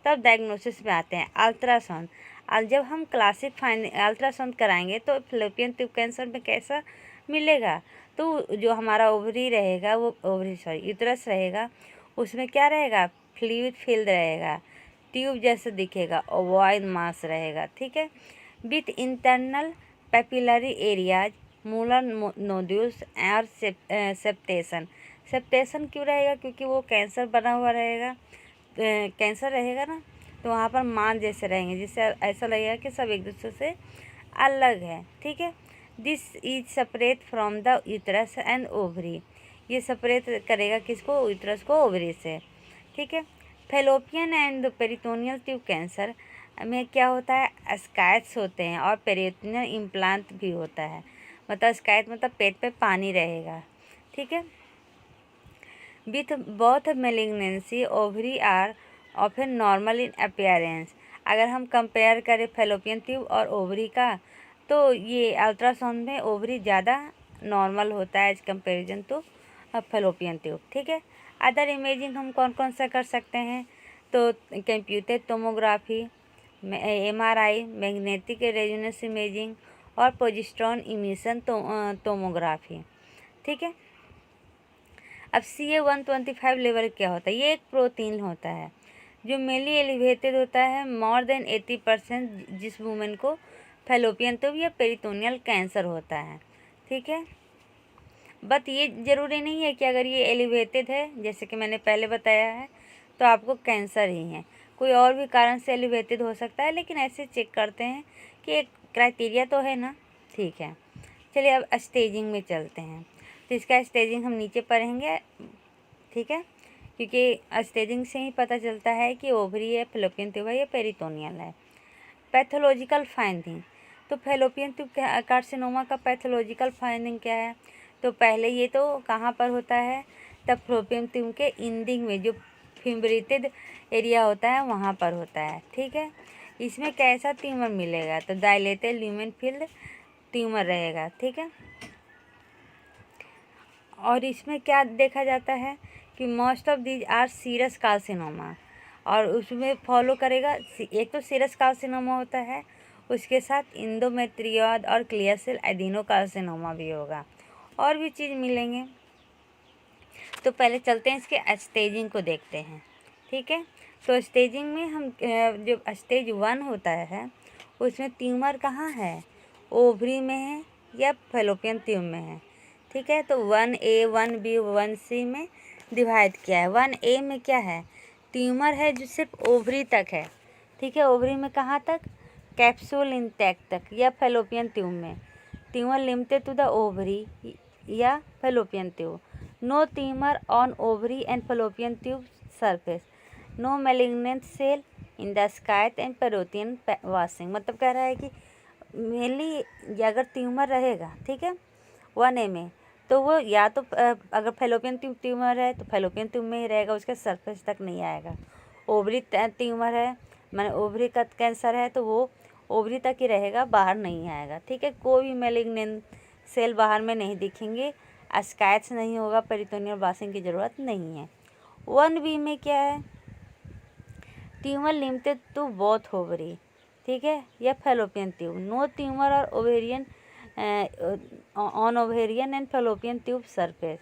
तब डायग्नोसिस में आते हैं अल्ट्रासाउंड। और जब हम क्लासिक अल्ट्रासाउंड कराएंगे तो फैलोपियन ट्यूब कैंसर में कैसा मिलेगा। तो जो हमारा ओवरी रहेगा, वो यूट्रस रहेगा, उसमें क्या रहेगा, फ्लूइड फिल्ड रहेगा, ट्यूब जैसा दिखेगा, ओवॉइड मास रहेगा। ठीक है, with internal papillary areas, Müller nodules और सेप्टेशन। सेप्टेशन क्यों रहेगा, क्योंकि वो कैंसर बना हुआ रहेगा, कैंसर रहेगा ना, तो वहाँ पर मान जैसे रहेंगे, जिससे ऐसा लगेगा कि सब एक दूसरे से अलग है। ठीक है, this is separate from the uterus and ovary. ये सेपरेट करेगा किसको, यूट्रस को ओवरी से। ठीक है, fallopian and peritoneal tube cancer में क्या होता है, स्काइट्स होते हैं और पेरिटोनियल इम्प्लांट भी होता है। मतलब स्काइट मतलब पेट पे पानी रहेगा। ठीक है, with both malignancy ovary are often normal in appearance. अगर हम कंपेयर करें फेलोपियन ट्यूब और ओवरी का, तो ये अल्ट्रासाउंड में ओवरी ज़्यादा नॉर्मल होता है as comparison to fallopian tube. ठीक है, अदर इमेजिंग हम कौन कौन सा कर सकते हैं, तो computer tomography, MRI, magnetic resonance imaging और प्रोजेस्टेरॉन इमिशन टोमोग्राफी। ठीक है, अब CA-125 लेवल क्या होता है, ये एक प्रोटीन होता है जो मेनली एलिवेटेड होता है मोर देन 80% जिस वुमेन को फेलोपियन ट्यूब या पेरिटोनियल कैंसर होता है। ठीक है, बट ये ज़रूरी नहीं है कि अगर ये एलिवेटेड है, जैसे कि मैंने पहले बताया है, तो आपको कैंसर ही है। कोई और भी कारण से एलिवेटेड हो सकता है, लेकिन ऐसे चेक करते हैं कि एक क्राइटेरिया तो है ना। ठीक है, चलिए अब स्टेजिंग में चलते हैं। तो इसका स्टेजिंग हम नीचे पढ़ेंगे। ठीक है, क्योंकि स्टेजिंग से ही पता चलता है कि ओवरी है, फेलोपियन ट्यूब है या पेरिटोनियल है। पैथोलॉजिकल फाइंडिंग, तो फेलोपियन ट्यूब कार्सिनोमा का पैथोलॉजिकल फाइंडिंग क्या है, तो पहले ये तो कहाँ पर होता है, तब फेलोपियन ट्यूब के इंडिंग में जो फिम्ब्रेटेड एरिया होता है वहाँ पर होता है। ठीक है, इसमें कैसा ट्यूमर मिलेगा, तो डायलेटेड ल्यूमेन फिल्ड ट्यूमर रहेगा। ठीक है, और इसमें क्या देखा जाता है कि most of these are serous carcinoma, और उसमें फॉलो करेगा, एक तो सीरस कार्सिनोमा होता है, उसके साथ इंडोमेट्रियोड और क्लियर सेल एडिनो कार्सिनोमा भी होगा, और भी चीज़ मिलेंगे। तो पहले चलते हैं इसके स्टेजिंग को देखते हैं। ठीक है, तो स्टेजिंग में हम जो स्टेज 1 होता है, उसमें ट्यूमर कहाँ है, ओवरी में है या फेलोपियन ट्यूब में है। ठीक है, तो 1A 1B 1C में डिवाइड किया है। 1A में क्या है, ट्यूमर है जो सिर्फ ओवरी तक है। ठीक है, ओवरी में कहाँ तक, कैप्सूल इंटैक्ट तक, या फेलोपियन ट्यूब में tumour limited to the ovary या fallopian tube. No tumour on ovary and fallopian tube surface, no malignant cell in the स्काइट एंड पेरिटोनियल वाशिंग। मतलब कह रहा है कि मेनली अगर ट्यूमर रहेगा, ठीक है, 1A में, तो वो या तो अगर फेलोपियन ट्यूमर है तो फेलोपियन ट्यूब में ही रहेगा, उसके सरफेस तक नहीं आएगा। ओवरी ट्यूमर है, माने ओवरी का कैंसर है, तो वो ओवरी तक ही रहेगा, बाहर नहीं आएगा। ठीक है, कोई भी मैलिग्नेंट सेल बाहर में नहीं दिखेंगे, स्काइट्स नहीं होगा, पेरिटोनियल वाशिंग की ज़रूरत नहीं है। 1B में क्या है, tumour limited to both ovary, ठीक है, या फेलोपियन ट्यूब, नो ट्यूमर और ovarian on ovarian and fallopian tube surface.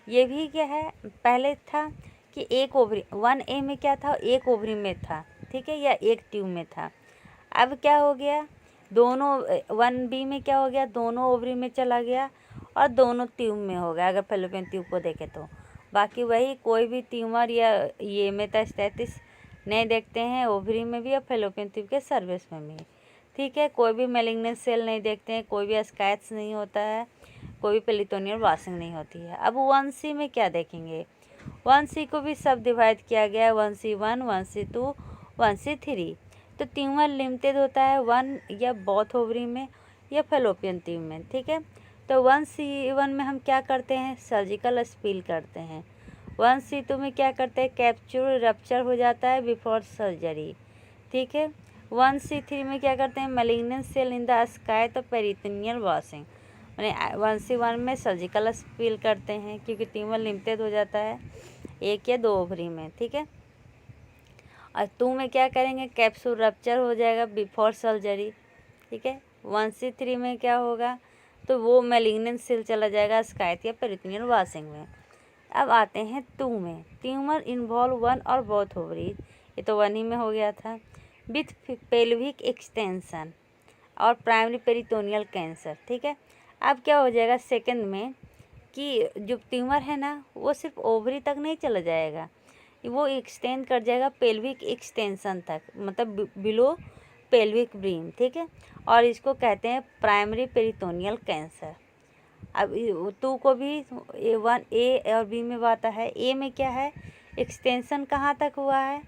ये भी क्या है, पहले था कि एक ओवरी, 1A में क्या था, एक ओवरी में था, ठीक है, या एक ट्यूब में था। अब क्या हो गया, दोनों 1B में क्या हो गया, दोनों ओवरी में चला गया और दोनों ट्यूब में हो गया, अगर फेलोपियन ट्यूब को देखें तो। बाकी वही कोई भी ट्यूमर या ये मेटास्टेसिस नहीं देखते हैं, ओवरी में भी और फेलोपियन ट्यूब के सर्विस में भी। ठीक है, कोई भी मैलिग्नेंट सेल नहीं देखते हैं, कोई भी स्काइट्स नहीं होता है, कोई भी पेरिटोनियल वाशिंग नहीं होती है। अब 1C में क्या देखेंगे, 1C को भी सब डिवाइड किया गया है, 1C1 1C2 1C3। तो ट्यूमर लिमिटेड होता है 1 या बोथ ओवरी में या फेलोपियन ट्यूब में। ठीक है, तो 1C1 में हम क्या करते हैं, सर्जिकल स्पील करते हैं। 1C2 में क्या करते हैं, कैप्सूल रप्चर हो जाता है बिफोर सर्जरी। ठीक है, 1C3 में क्या करते हैं, मैलिग्नेंट सेल इन द स्काइट और पेरिटोनियल वाशिंग। मैंने 1C1 में सर्जिकल स्पील करते हैं क्योंकि ट्यूमर लिमिटेड हो जाता है 1 या 2 ओवरी में। ठीक है, और 2 में क्या करेंगे, कैप्सूल रप्चर हो जाएगा बिफोर सर्जरी। ठीक है, 1C3 में क्या होगा, तो वो मैलिग्नेंट सेल चला जाएगा स्काइथ या पेरिटोनियल वाशिंग में। अब आते हैं टू में, ट्यूमर इन्वॉल्व वन और बोथ ओवरीज, ये तो वन ही में हो गया था, विथ पेल्विक एक्सटेंशन और प्राइमरी पेरिटोनियल कैंसर। ठीक है, अब क्या हो जाएगा सेकंड में कि जो ट्यूमर है ना वो सिर्फ ओवरी तक नहीं चला जाएगा, वो एक्सटेंड कर जाएगा पेल्विक एक्सटेंशन तक, मतलब बिलो पेल्विक ब्रीम। ठीक है, और इसको कहते हैं प्राइमरी पेरिटोनियल कैंसर। अब टू को भी वन ए और बी में आता है। ए में क्या है, एक्सटेंशन कहाँ तक हुआ है,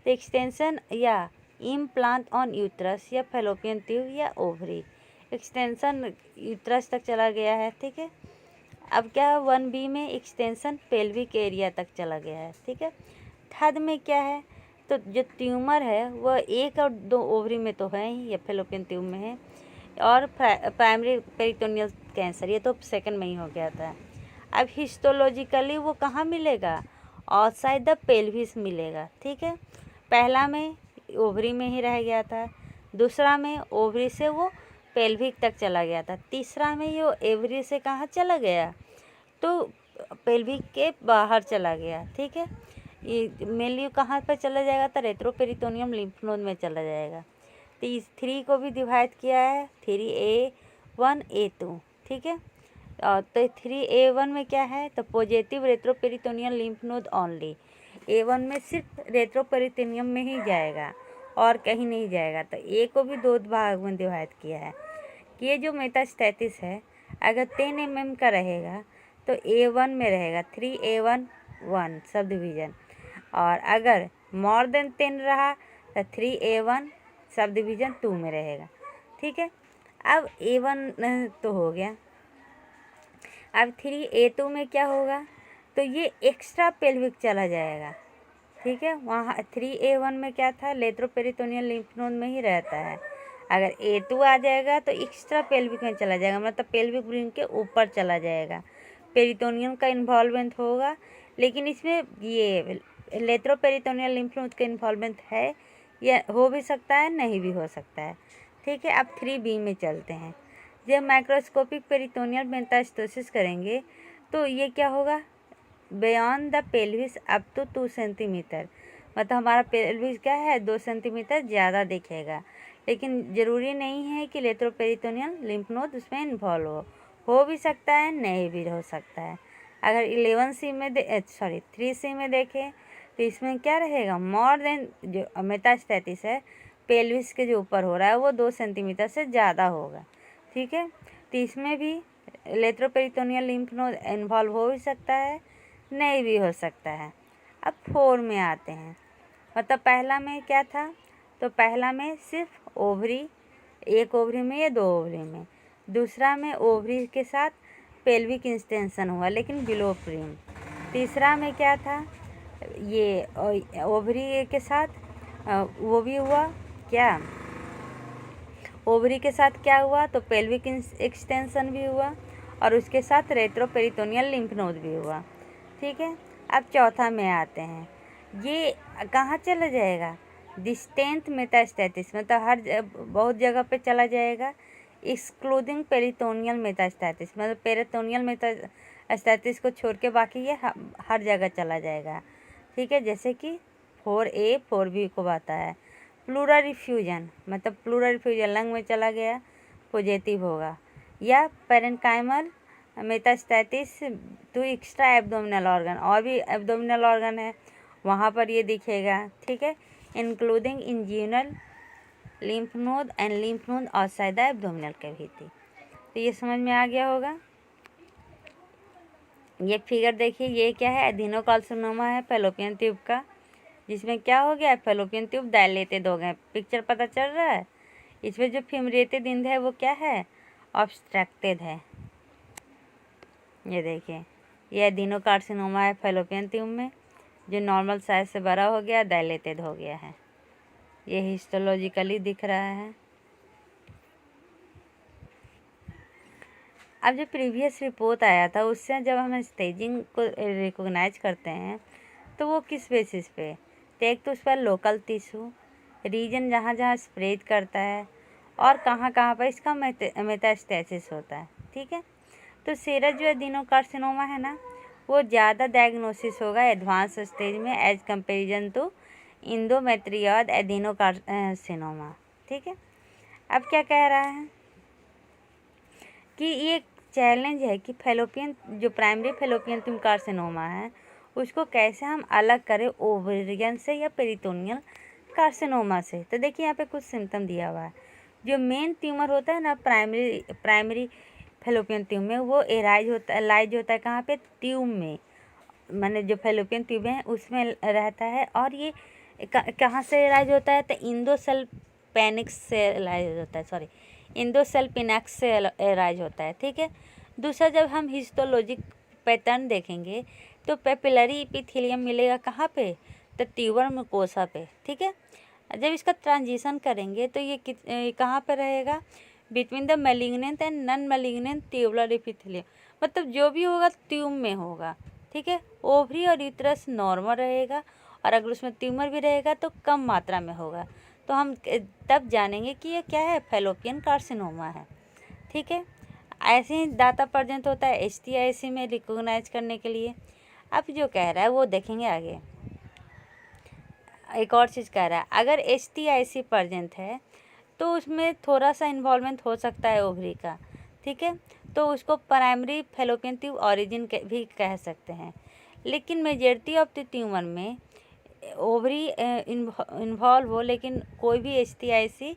तो एक्सटेंशन या इम्प्लांट ऑन यूट्रस या फैलोपियन ट्यूब या ओवरी, एक्सटेंशन यूट्रस तक चला गया है। ठीक है, अब क्या है, वन बी में एक्सटेंशन पेल्विक एरिया तक चला गया है। ठीक है, थर्ड में क्या है, तो जो ट्यूमर है वह एक और दो ओवरी में तो है ही या फैलोपियन ट्यूब में है, और प्राइमरी पेरिटोनियल कैंसर ये तो सेकंड में ही हो गया था। अब हिस्टोलॉजिकली वो कहाँ मिलेगा, आउटसाइड द पेल्विस मिलेगा। ठीक है, पहला में ओवरी में ही रह गया था, दूसरा में ओवरी से वो पेल्विक तक चला गया था, तीसरा में ये ओवरी से कहाँ चला गया, तो पेल्विक के बाहर चला गया। ठीक है, ये मेनली कहाँ पर चला जाएगा, तो रेट्रोपेरिटोनियम लिम्फ नोड में चला जाएगा। तो इस 3 को भी डिवाइड किया है 3A1 A2। ठीक है, और तो 3A1 में क्या है, तो positive retroperitoneal lymph node only, A1 में सिर्फ रेट्रोपेरिटोनियम में ही जाएगा और कहीं नहीं जाएगा। तो ए को भी 2 भाग में डिवाइड किया है कि ये जो मेटास्टैटिस है अगर 10 mm का रहेगा तो A1 में रहेगा 3A1 सब डिवीज़न, और अगर मोर देन 10 रहा तो 3A1 सब डिवीज़न 2 में रहेगा। ठीक है, अब A1 तो हो गया, अब 3A2 में क्या होगा, तो ये एक्स्ट्रा पेल्विक चला जाएगा। ठीक है, वहाँ 3A1 में क्या था, लेट्रोपेरिटोनियल लिम्फ नोड में ही रहता है, अगर A2 आ जाएगा तो एक्स्ट्रा पेल्विक में चला जाएगा, मतलब पेल्विक ब्रीम के ऊपर चला जाएगा, पेरिटोनियम का इन्वॉल्वमेंट होगा, लेकिन इसमें ये लेट्रोपेरिटोनियल लिम्फ नोड का इन्वॉल्वमेंट है, या हो भी सकता है नहीं भी हो सकता है। ठीक है, अब 3B में चलते हैं। जब माइक्रोस्कोपिक पेरिटोनियल मेटास्टेसिस करेंगे तो ये क्या होगा, beyond the pelvis up to 2 centimetre, मतलब हमारा पेल्विस क्या है 2 सेंटीमीटर ज़्यादा दिखेगा, लेकिन ज़रूरी नहीं है कि लेट्रोपेरिटोनियल लिम्फ नोड उसमें इन्वॉल्व हो भी सकता है नहीं भी हो सकता है। अगर 11C में 3C में देखें तो इसमें क्या रहेगा, मोर देन जो मेटास्टैटिस है पेल्विस के जो ऊपर हो रहा है वो 2 सेंटीमीटर से ज़्यादा होगा। ठीक है, तो इसमें भी लेट्रोपेरिटोनियल लिम्फ नोड इन्वॉल्व हो भी सकता है नहीं भी हो सकता है। अब 4 में आते हैं, मतलब पहला में क्या था, तो पहला में सिर्फ ओवरी, एक ओवरी में या 2 ओवरी में, दूसरा में ओवरी के साथ पेल्विक एक्सटेंशन हुआ लेकिन बिलो ब्रीम, तीसरा में क्या था, ये ओवरी के साथ वो भी हुआ क्या, ओवरी के साथ क्या हुआ, तो पेल्विक एक्सटेंशन भी हुआ और उसके साथ रेट्रोपेरिटोनियल लिम्फ नोड भी हुआ। ठीक है, अब चौथा में आते हैं, ये कहाँ चला जाएगा, डिस्टेंट मेटास्टैटिस, मतलब बहुत जगह पे चला जाएगा, एक्सक्लूडिंग पेरिटोनियल मेटास्टैटिस, मतलब पेरिटोनियल मेटास्टैटिस को छोड़ के बाकी ये हर जगह चला जाएगा। ठीक है, जैसे कि 4A 4B को आता है। प्लूरल रिफ्यूजन, मतलब प्लूरल रिफ्यूजन लंग में चला गया पॉजिटिव होगा, या parenchymal metastasis to extra abdominal organ, और भी एब्डोमिनल ऑर्गन है वहाँ पर ये दिखेगा। ठीक है, including inguinal lymph node and lymph node outside the abdominal cavity. तो ये समझ में आ गया होगा। ये फिगर देखिए, ये क्या है, एडिनोकार्सिनोमा है फैलोपियन ट्यूब का, जिसमें क्या हो गया, फैलोपियन ट्यूब डायलेटेड हो गए, पिक्चर पता चल रहा है। इसमें जो फिमरेटेड इंड है वो क्या है, ऑब्स्ट्रक्टेड है। ये देखिए, ये एडिनोकार्सिनोमा है फैलोपियन ट्यूब में, जो नॉर्मल साइज से बड़ा हो गया, डायलेटेड हो गया है, ये हिस्टोलॉजिकली दिख रहा है। अब जो प्रीवियस रिपोर्ट आया था उससे जब हम स्टेजिंग को रिकॉग्नाइज करते हैं तो वो किस बेसिस पे, एक तो उस पर लोकल टिश्यू रीजन जहाँ जहाँ स्प्रेड करता है और कहाँ कहाँ पर इसका मेटास्टेसिस होता है। ठीक है। तो सीरस जो एडिनोकार्सिनोमा है ना, वो ज़्यादा डायग्नोसिस होगा एडवांस स्टेज में एज कंपेरिजन टू इंडोमेट्रियोड एडिनोकार्सिनोमा, ठीक है। अब क्या कह रहा है कि ये चैलेंज है कि फेलोपियन जो प्राइमरी फेलोपियन ट्यूब कार्सिनोमा है उसको कैसे हम अलग करें ओवेरियन से या पेरिटोनियल कार्सिनोमा से। तो देखिए यहाँ पे कुछ सिम्टम दिया हुआ है। जो मेन ट्यूमर होता है ना प्राइमरी फेलोपियन ट्यूब में, वो लाइज होता है कहाँ पे, ट्यूब में, माने जो फेलोपियन ट्यूब है उसमें रहता है। और ये कहाँ से एराइज होता है, तो इंडोसल्पिनिक्स से एराइज होता है, सॉरी इंडोसल्पिनक्स से एराइज होता है, ठीक है। दूसरा, जब हम हिस्टोलॉजिक पैटर्न देखेंगे तो पेपिलरी एपिथेलियम मिलेगा कहाँ पे, तो ट्यूबर मुकोसा पे, ठीक है। जब इसका ट्रांजिशन करेंगे तो ये कहाँ पे रहेगा, between the malignant and non malignant tubular epithelium, मतलब जो भी होगा ट्यूब में होगा, ठीक है। ओवरी और यूट्रस नॉर्मल रहेगा, और अगर उसमें ट्यूमर भी रहेगा तो कम मात्रा में होगा। तो हम तब जानेंगे कि ये क्या है, फेलोपियन कार्सिनोमा है, ठीक है। ऐसे ही डाटा प्रेजेंट होता है HTIC में रिकॉग्नाइज करने के लिए। अब जो कह रहा है वो देखेंगे आगे। एक और चीज़ कह रहा है, अगर HTIC प्रेजेंट है तो उसमें थोड़ा सा इन्वॉल्वमेंट हो सकता है ओवरी का, ठीक है। तो उसको प्राइमरी फेलोपियन ट्यूब ऑरिजिन भी कह सकते हैं। लेकिन मेजॉरिटी ऑफ द ट्यूमर में ओवरी इन्वॉल्व हो लेकिन कोई भी HTIC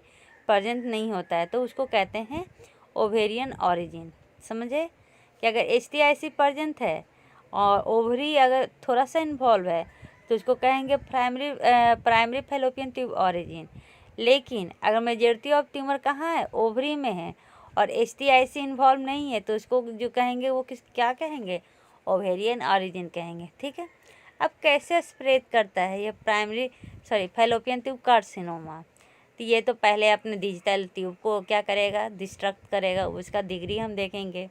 प्रेजेंट नहीं होता है, तो उसको कहते हैं ओवेरियन ऑरिजिन। समझे कि अगर HTIC प्रेजेंट है और ओवरी अगर थोड़ा सा इन्वॉल्व है तो उसको कहेंगे प्राइमरी फेलोपियन ट्यूब ऑरिजिन। लेकिन अगर मेजॉरिटी ऑफ ट्यूमर कहाँ है, ओवरी में है, और HTIC इन्वॉल्व नहीं है, तो उसको जो कहेंगे वो क्या कहेंगे, ओवेरियन ऑरिजिन कहेंगे, ठीक है। अब कैसे स्प्रेड करता है ये फेलोपियन ट्यूब कार्सिनोमा, तो ये तो पहले अपने डिजिटल ट्यूब को क्या करेगा, डिस्ट्रक्ट करेगा, उसका डिग्री हम देखेंगे,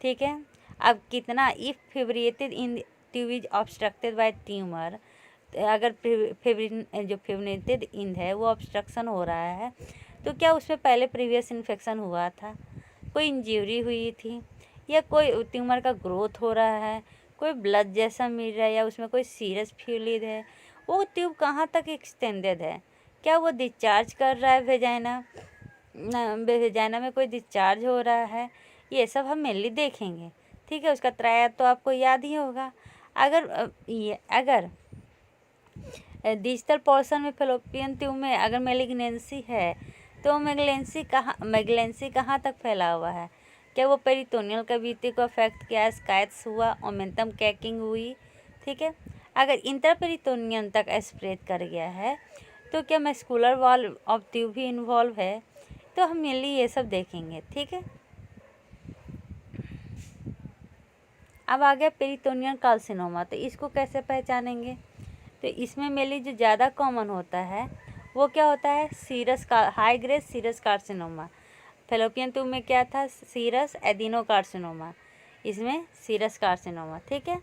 ठीक है। अब कितना, if fimbriated in tube is obstructed by tumour, अगर जो फिब्रिएटेड इंड है वो ऑब्स्ट्रक्शन हो रहा है, तो क्या उसमें पहले प्रीवियस इन्फेक्शन हुआ था, कोई इंजरी हुई थी, या कोई ट्यूमर का ग्रोथ हो रहा है, कोई ब्लड जैसा मिल रहा है, या उसमें कोई सीरस फ्लूइड है, वो ट्यूब कहाँ तक एक्सटेंडेड है, क्या वो डिस्चार्ज कर रहा है वेजाइना में कोई डिस्चार्ज हो रहा है, ये सब हम मेनली देखेंगे, ठीक है। उसका ट्रायल तो आपको याद ही होगा। अगर डिजिटल पोर्शन में फेलोपियन ट्यूब में अगर मैलिग्नेंसी है तो मैगलेंसी कहाँ तक फैला हुआ है, क्या वो पेरिटोनियल कैविटी को अफेक्ट किया, स्काइट्स हुआ, ओमेंटम कैकिंग हुई, ठीक है। अगर इंटरपेरिटोनियम तक स्प्रेड कर गया है तो क्या मस्कुलर वॉल ऑफ ट्यूब भी इन्वॉल्व है, तो हम मेनली ये सब देखेंगे, ठीक है। अब आ गया पेरिटोनियल कार्सिनोमा, तो इसको कैसे पहचानेंगे, तो इसमें मेनली जो ज़्यादा कॉमन होता है वो क्या होता है, high grade serous carcinoma. Fallopian tube में क्या था, सीरस एडिनोकार्सिनोमा, इसमें सीरस कार्सिनोमा, ठीक है।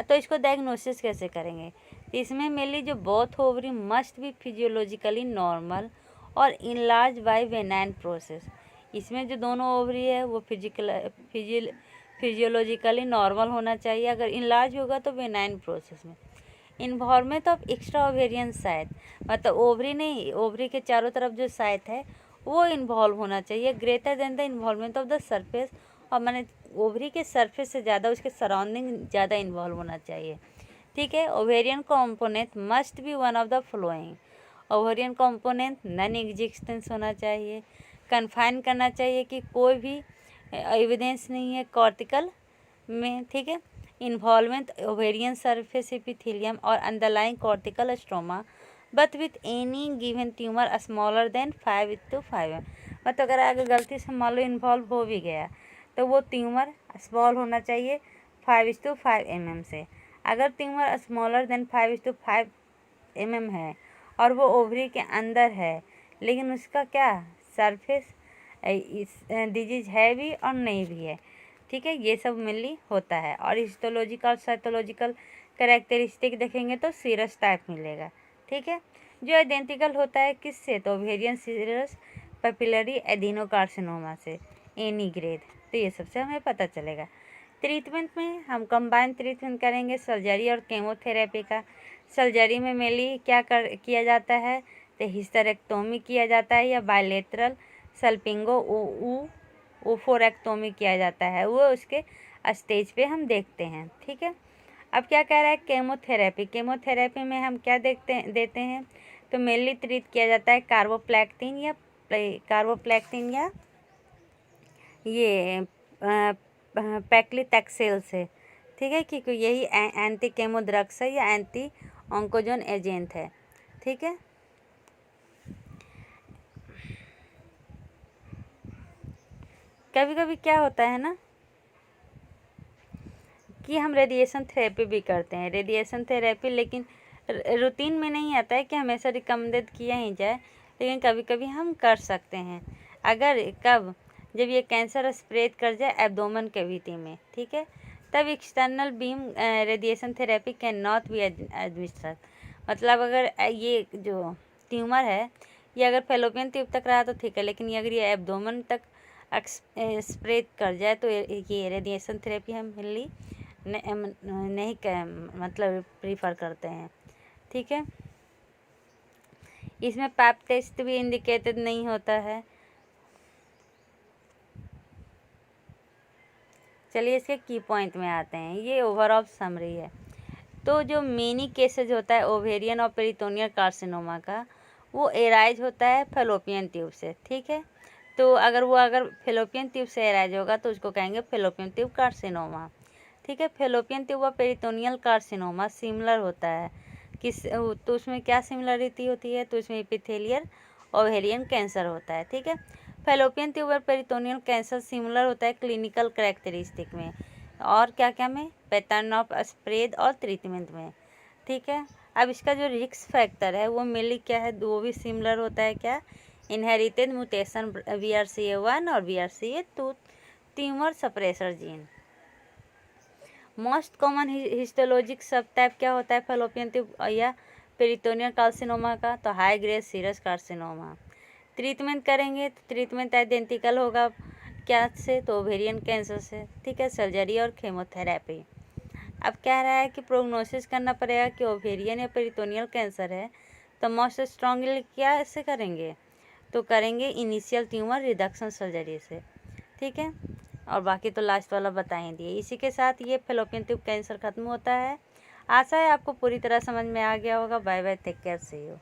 तो इसको डायग्नोसिस कैसे करेंगे, तो इसमें मेनली जो both ovary must be physiologically normal और इनलार्ज बाय वेनाइन प्रोसेस। इसमें जो दोनों ओवरी है वो फिजियोलॉजिकली नॉर्मल होना चाहिए, अगर इनलार्ज होगा तो वेनाइन प्रोसेस में। Involvement of extra ovarian site, मतलब ओवरी नहीं, ओवरी के चारों तरफ जो साइट है वो इन्वॉल्व होना चाहिए, greater than the involvement of the surface, और मैंने ओवरी के सरफेस से ज़्यादा उसके सराउंडिंग ज़्यादा इन्वॉल्व होना चाहिए, ठीक है। Ovarian component must be one of the flowing, ovarian component non existence होना चाहिए, कन्फाइन करना चाहिए कि कोई भी एविडेंस नहीं है कॉर्टिकल में, ठीक है। इन्वॉल्वमेंट ओवेरियन सरफेस एपिथेलियम और underlying cortical stroma but with any given tumour smaller than 5:5, मतलब अगर गलती से मान लो इन्वॉल्व हो भी गया तो वो ट्यूमर स्मॉल होना चाहिए 5:5 mm से। अगर ट्यूमर स्मॉलर देन 5:5 mm है और वो ओवरी के अंदर है, लेकिन उसका क्या सरफेस डिजीज है भी और नहीं भी है, ठीक है, ये सब मेनली होता है। और हिस्टोलॉजिकल साइटोलॉजिकल कैरेक्टरिस्टिक देखेंगे तो सीरस टाइप मिलेगा, ठीक है, जो आइडेंटिकल होता है किससे, तो ओवेरियन सीरस पेपिलरी एडिनोकार्सिनोमा से, एनी ग्रेड। तो ये सबसे हमें पता चलेगा। ट्रीटमेंट में हम कंबाइन ट्रीटमेंट करेंगे सर्जरी और केमोथेरेपी का। सर्जरी में मेनली क्या किया जाता है, तो हिस्टेरेक्टोमी किया जाता है या बायलेटरल सल्पिंगो ओफोरेक्टोमी किया जाता है, वो उसके स्टेज पे हम देखते हैं। ठीक है, अब क्या कह रहा है केमोथेरेपी। केमोथेरेपी में हम क्या देते हैं, तो मेनली ट्रीट किया जाता है कार्बोप्लेक्टिन या ये पैक्लिटैक्सेल से। ठीक है, क्योंकि यही एंटी केमो ड्रग्स है या एंटी ऑन्कोजन एजेंट है। ठीक है, कभी कभी क्या होता है ना कि हम रेडिएशन थेरेपी भी करते हैं। रेडिएशन थेरेपी लेकिन रूटीन में नहीं आता है कि हमेशा रिकमेंडेड किया ही जाए, लेकिन कभी कभी हम कर सकते हैं। अगर कब, जब ये कैंसर स्प्रेड कर जाए एब्डोमेन कैविटी में, ठीक है, तब external beam radiation therapy can not be administered. मतलब अगर ये जो ट्यूमर है ये अगर फेलोपियन ट्यूब तक रहा तो ठीक है, लेकिन अगर ये एब्डोमेन तक स्प्रेड कर जाए तो ये रेडिएशन थेरेपी हम मेनली नहीं मतलब प्रीफर करते हैं। ठीक है, इसमें पैप टेस्ट भी इंडिकेटेड नहीं होता है। चलिए इसके की पॉइंट में आते हैं, ये ओवरऑल समरी है। तो जो मेनी केसेज होता है ओवेरियन और पेरिटोनियल कार्सिनोमा का, वो एराइज होता है फेलोपियन ट्यूब से। ठीक है, तो अगर फेलोपियन ट्यूब से एराइज होगा तो उसको कहेंगे फेलोपियन ट्यूब कार्सिनोमा। ठीक है, फेलोपियन ट्यूब और पेरिटोनियल कार्सिनोमा सिमिलर होता है तो उसमें क्या सिमिलरिटी होती है, तो उसमें एपिथेलियल ओवेरियन कैंसर होता है। ठीक है, फेलोपियन ट्यूब और पेरिटोनियल कैंसर सिमिलर होता है क्लिनिकल कैरेक्टरिस्टिक में और क्या क्या में, पैटर्न ऑफ स्प्रेड और ट्रीटमेंट में। ठीक है, अब इसका जो रिस्क फैक्टर है वो मेनली क्या है, वो भी सिमिलर होता है। क्या, इनहेरिटेड म्यूटेशन BRCA1 और BRCA2 tumour suppressor gene. Most common histologic sub type क्या होता है फेलोपियन ट्यूब या पेरिटोनियल कार्सिनोमा का, तो high grade serous carcinoma. Treatment करेंगे तो ट्रीटमेंट आइडेंटिकल होगा क्या से, तो ओवेरियन कैंसर से। ठीक है, सर्जरी और केमोथेरेपी। अब कह रहा है कि प्रोग्नोसिस करना पड़ेगा कि ओवेरियन या पेरिटोनियल कैंसर है, तो मोस्ट स्ट्रांगली क्या ऐसे करेंगे, तो करेंगे इनिशियल ट्यूमर रिडक्शन सर्जरी से। ठीक है, और बाकी तो लास्ट वाला बता ही दिए। इसी के साथ ये फेलोपियन ट्यूब कैंसर खत्म होता है। आशा है आपको पूरी तरह समझ में आ गया होगा। Bye bye, take care, see you.